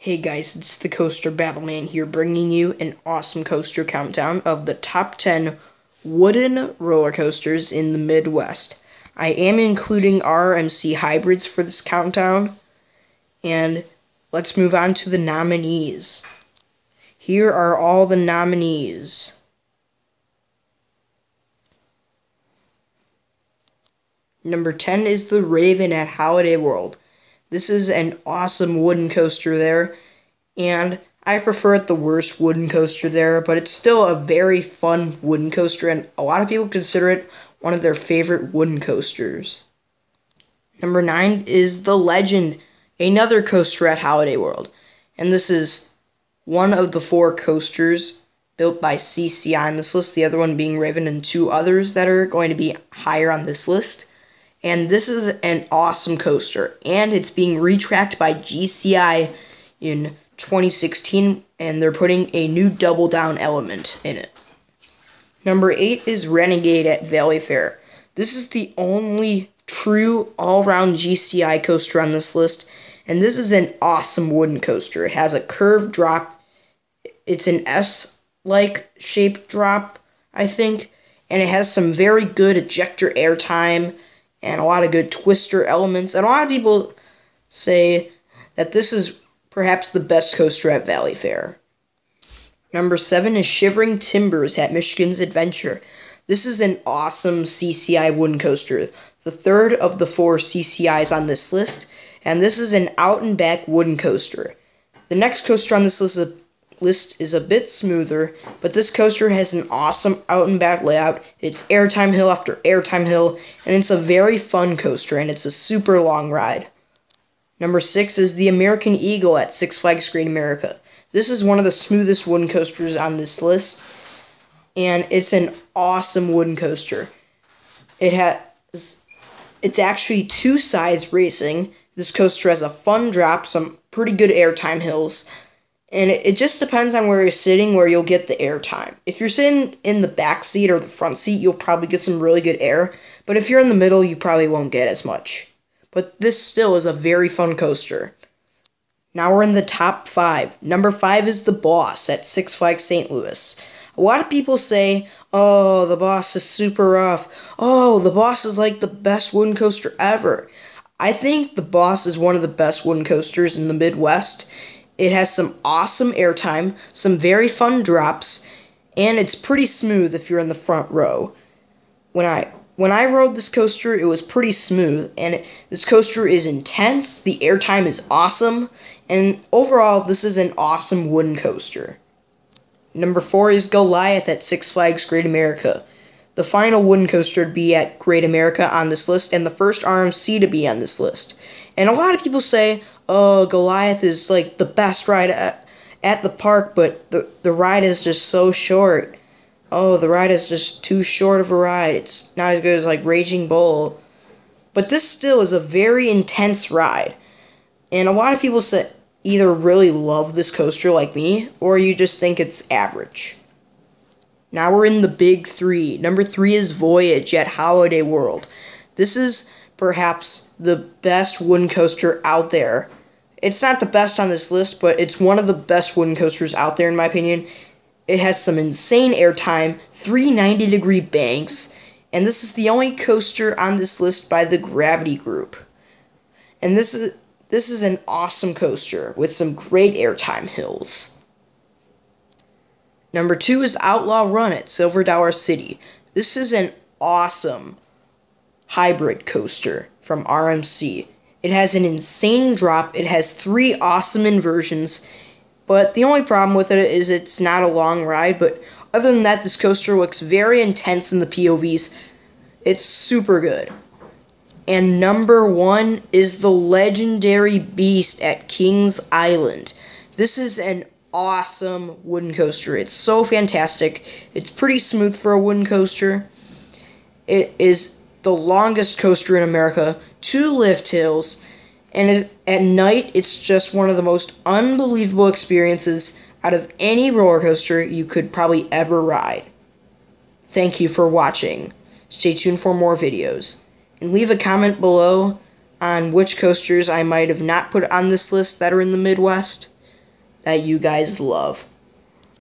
Hey guys, it's the Coaster Battleman here, bringing you an awesome coaster countdown of the top 10 wooden roller coasters in the Midwest. I am including RMC hybrids for this countdown, and let's move on to the nominees. Here are all the nominees. Number 10 is the Raven at Holiday World. This is an awesome wooden coaster there, and I prefer it the worst wooden coaster there, but it's still a very fun wooden coaster, and a lot of people consider it one of their favorite wooden coasters. Number 9 is the Legend, another coaster at Holiday World, and this is one of the 4 coasters built by CCI on this list, the other one being Raven, and 2 others that are going to be higher on this list. And this is an awesome coaster, and it's being retracked by GCI in 2016, and they're putting a new double down element in it. Number 8 is Renegade at Valley Fair. This is the only true all-round GCI coaster on this list, and this is an awesome wooden coaster. It has a curved drop. It's an S-like shaped drop, I think, and it has some very good ejector airtime and a lot of good twister elements, and a lot of people say that this is perhaps the best coaster at Valley Fair. Number 7 is Shivering Timbers at Michigan's Adventure. This is an awesome CCI wooden coaster, the third of the 4 CCIs on this list, and this is an out-and-back wooden coaster. The next coaster on this list is a bit smoother, but this coaster has an awesome out-and-back layout. It's airtime hill after airtime hill, and it's a very fun coaster, and it's a super long ride. Number 6 is the American Eagle at Six Flags Great America. This is one of the smoothest wooden coasters on this list, and it's an awesome wooden coaster. It's actually 2 sides racing. This coaster has a fun drop, some pretty good airtime hills, and it just depends on where you're sitting where you'll get the air time. If you're sitting in the back seat or the front seat, you'll probably get some really good air. But if you're in the middle, you probably won't get as much. But this still is a very fun coaster. Now we're in the top 5. Number 5 is the Boss at Six Flags St. Louis. A lot of people say, oh, the Boss is super rough. Oh, the Boss is like the best wooden coaster ever. I think the Boss is one of the best wooden coasters in the Midwest. It has some awesome airtime, some very fun drops, and it's pretty smooth if you're in the front row. When I rode this coaster, it was pretty smooth, and this coaster is intense, the airtime is awesome, and overall, this is an awesome wooden coaster. Number 4 is Goliath at Six Flags Great America. The final wooden coaster to be at Great America on this list, and the first RMC to be on this list. And a lot of people say, oh, Goliath is like the best ride at the park, but the ride is just so short. Oh, the ride is just too short of a ride. It's not as good as like Raging Bull. But this still is a very intense ride. And a lot of people either really love this coaster like me, or you just think it's average. Now we're in the big 3. Number 3 is Voyage at Holiday World. This is perhaps the best wooden coaster out there. It's not the best on this list, but it's one of the best wooden coasters out there in my opinion. It has some insane airtime, 3 90-degree banks, and this is the only coaster on this list by the Gravity Group. And this is an awesome coaster with some great airtime hills. Number 2 is Outlaw Run at Silver Dollar City. This is an awesome hybrid coaster from RMC. It has an insane drop, it has 3 awesome inversions, but the only problem with it is it's not a long ride, but other than that, this coaster looks very intense in the POVs. It's super good. And number 1 is the legendary Beast at Kings Island. This is an awesome wooden coaster. It's so fantastic. It's pretty smooth for a wooden coaster. It is the longest coaster in America, 2 lift hills, and at night it's just one of the most unbelievable experiences out of any roller coaster you could probably ever ride. Thank you for watching. Stay tuned for more videos, and leave a comment below on which coasters I might have not put on this list that are in the Midwest. that you guys love.